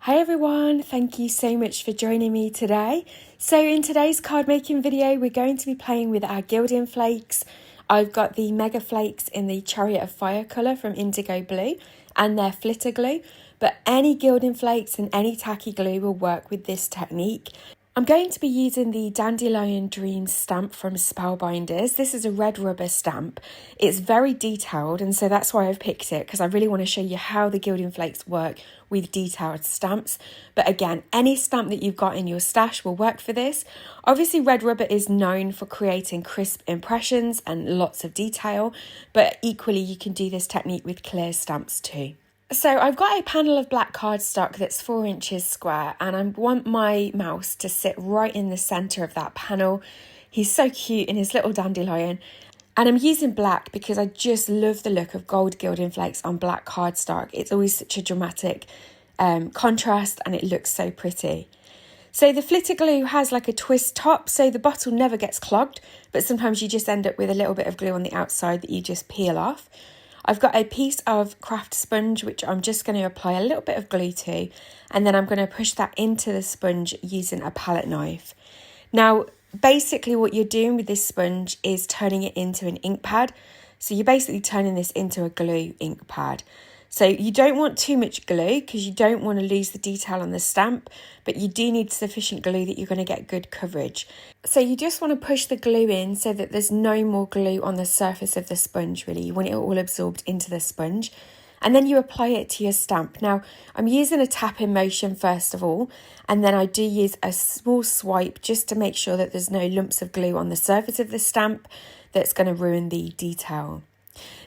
Hi everyone, thank you so much for joining me today. So in today's card making video, we're going to be playing with our gilding flakes. I've got the mega flakes in the Chariot of Fire colour from IndigoBlu and their flitter glue, but any gilding flakes and any tacky glue will work with this technique. I'm going to be using the Dandelion Dreams stamp from Spellbinders. This is a red rubber stamp. It's very detailed, and so that's why I've picked it, because I really want to show you how the gilding flakes work with detailed stamps. But again, any stamp that you've got in your stash will work for this. Obviously, red rubber is known for creating crisp impressions and lots of detail, but equally you can do this technique with clear stamps too. So I've got a panel of black cardstock that's 4 inches square, and I want my mouse to sit right in the centre of that panel. He's so cute in his little dandelion, and I'm using black because I just love the look of gold gilding flakes on black cardstock. It's always such a dramatic contrast, and it looks so pretty. So the flitter glue has like a twist top, so the bottle never gets clogged, but sometimes you just end up with a little bit of glue on the outside that you just peel off. I've got a piece of craft sponge which I'm just going to apply a little bit of glue to, and then I'm going to push that into the sponge using a palette knife. Now basically what you're doing with this sponge is turning it into an ink pad. So you're basically turning this into a glue ink pad. So you don't want too much glue because you don't want to lose the detail on the stamp, but you do need sufficient glue that you're going to get good coverage. So you just want to push the glue in so that there's no more glue on the surface of the sponge really. You want it all absorbed into the sponge, and then you apply it to your stamp. Now I'm using a tapping motion first of all, and then I do use a small swipe just to make sure that there's no lumps of glue on the surface of the stamp that's going to ruin the detail.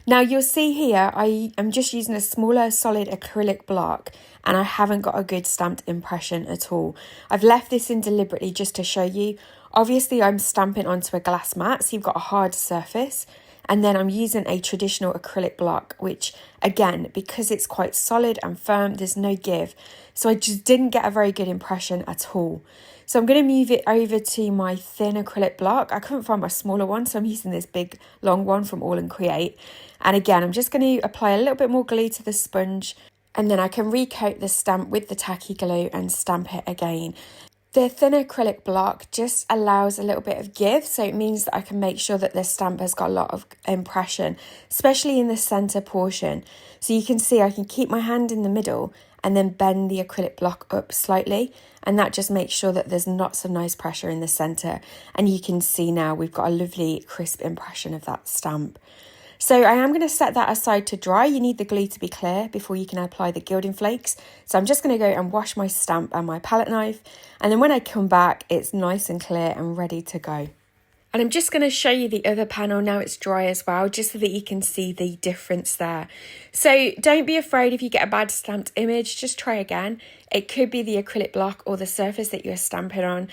Now you'll see here I am just using a smaller solid acrylic block, and I haven't got a good stamped impression at all. I've left this in deliberately just to show you. Obviously I'm stamping onto a glass mat, so you've got a hard surface, and then I'm using a traditional acrylic block, which again, because it's quite solid and firm, there's no give. So I just didn't get a very good impression at all. So I'm going to move it over to my thin acrylic block. I couldn't find my smaller one, so I'm using this big long one from All and Create. And again, I'm just going to apply a little bit more glue to the sponge, and then I can recoat the stamp with the tacky glue and stamp it again. The thin acrylic block just allows a little bit of give, so it means that I can make sure that the stamp has got a lot of impression, especially in the centre portion. So you can see I can keep my hand in the middle and then bend the acrylic block up slightly, and that just makes sure that there's lots of nice pressure in the centre. And you can see now we've got a lovely crisp impression of that stamp. So I am going to set that aside to dry. You need the glue to be clear before you can apply the gilding flakes. So I'm just going to go and wash my stamp and my palette knife, and then when I come back it's nice and clear and ready to go. And I'm just going to show you the other panel now it's dry as well, just so that you can see the difference there. So don't be afraid if you get a bad stamped image, just try again. It could be the acrylic block or the surface that you're stamping on.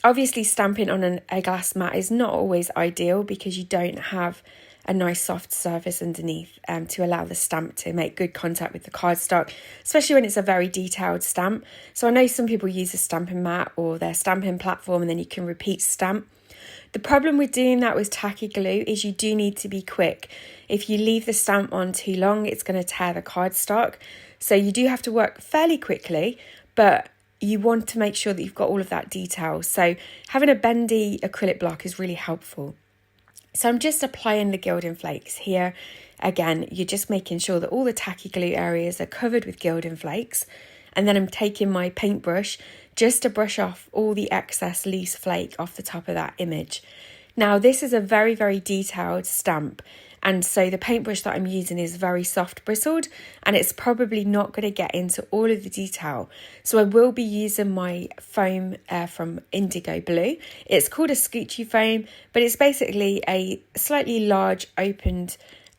Obviously stamping on a glass mat is not always ideal because you don't have a nice soft surface underneath to allow the stamp to make good contact with the cardstock, especially when it's a very detailed stamp. So I know some people use a stamping mat or their stamping platform, and then you can repeat stamp. The problem with doing that with tacky glue is you do need to be quick. If you leave the stamp on too long, it's going to tear the cardstock. So you do have to work fairly quickly, but you want to make sure that you've got all of that detail. So having a bendy acrylic block is really helpful. So I'm just applying the gilding flakes here. Again, you're just making sure that all the tacky glue areas are covered with gilding flakes. And then I'm taking my paintbrush just to brush off all the excess loose flake off the top of that image. Now this is a very, very detailed stamp, and so the paintbrush that I'm using is very soft bristled, and it's probably not going to get into all of the detail. So I will be using my foam from IndigoBlu. It's called a scoochy foam, but it's basically a slightly large opened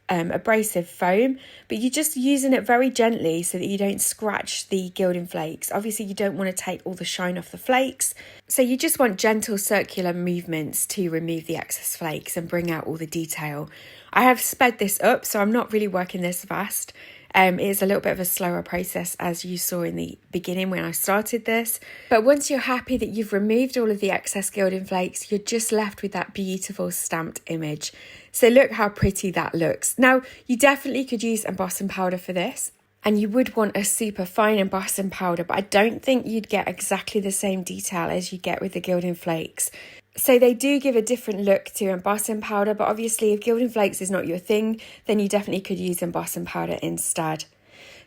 abrasive foam, but you're just using it very gently so that you don't scratch the gilding flakes. Obviously you don't want to take all the shine off the flakes, so you just want gentle circular movements to remove the excess flakes and bring out all the detail. I have sped this up, so I'm not really working this fast. It's a little bit of a slower process, as you saw in the beginning when I started this. But once you're happy that you've removed all of the excess gilding flakes, you're just left with that beautiful stamped image. So look how pretty that looks. Now, you definitely could use embossing powder for this. and you would want a super fine embossing powder, but I don't think you'd get exactly the same detail as you get with the gilding flakes. So they do give a different look to embossing powder, but obviously if gilding flakes is not your thing, then you definitely could use embossing powder instead.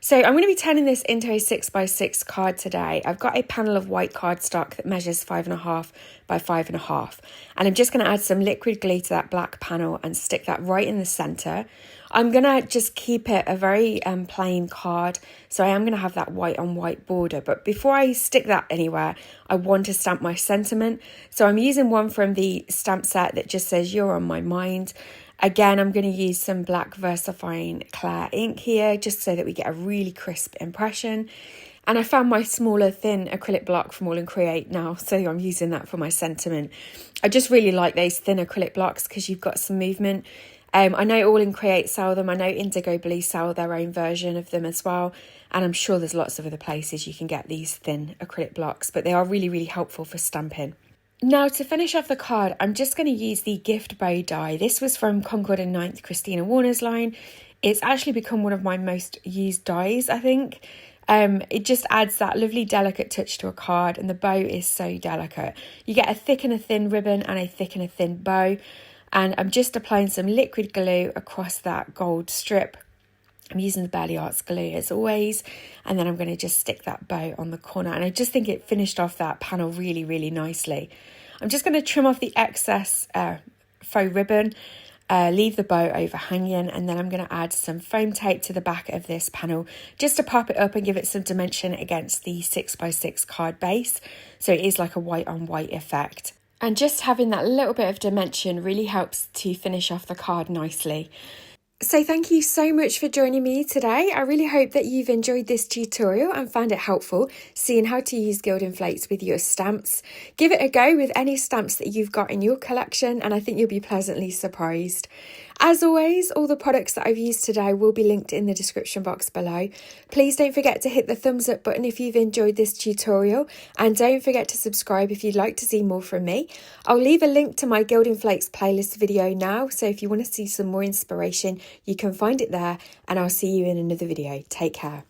So I'm going to be turning this into a 6x6 card today. I've got a panel of white cardstock that measures 5.5 by 5.5. And I'm just going to add some liquid glue to that black panel and stick that right in the centre. I'm going to just keep it a very plain card. So I am going to have that white on white border. But before I stick that anywhere, I want to stamp my sentiment. So I'm using one from the stamp set that just says "You're on my mind." Again, I'm going to use some black VersaFine Clair ink here just so that we get a really crisp impression. And I found my smaller thin acrylic block from All & Create now, so I'm using that for my sentiment. I just really like those thin acrylic blocks because you've got some movement. I know All & Create sell them. I know IndigoBlu sell their own version of them as well. And I'm sure there's lots of other places you can get these thin acrylic blocks, but they are really, really helpful for stamping. Now, to finish off the card, I'm just going to use the Gift Bow die. This was from Concord and 9th Christina Warner's line. It's actually become one of my most used dies, I think. It just adds that lovely delicate touch to a card, and the bow is so delicate. You get a thick and a thin ribbon and a thick and a thin bow. And I'm just applying some liquid glue across that gold strip. I'm using the Burley Arts glue as always, and then I'm going to just stick that bow on the corner, and I just think it finished off that panel really, really nicely. I'm just going to trim off the excess faux ribbon, leave the bow overhanging, and then I'm going to add some foam tape to the back of this panel just to pop it up and give it some dimension against the 6x6 card base, so it is like a white on white effect. And just having that little bit of dimension really helps to finish off the card nicely. So thank you so much for joining me today. I really hope that you've enjoyed this tutorial and found it helpful seeing how to use gilding flakes with your stamps. Give it a go with any stamps that you've got in your collection, and I think you'll be pleasantly surprised. As always, all the products that I've used today will be linked in the description box below. Please don't forget to hit the thumbs up button if you've enjoyed this tutorial, and don't forget to subscribe if you'd like to see more from me. I'll leave a link to my Gilding Flakes playlist video now, so if you want to see some more inspiration, you can find it there, and I'll see you in another video. Take care.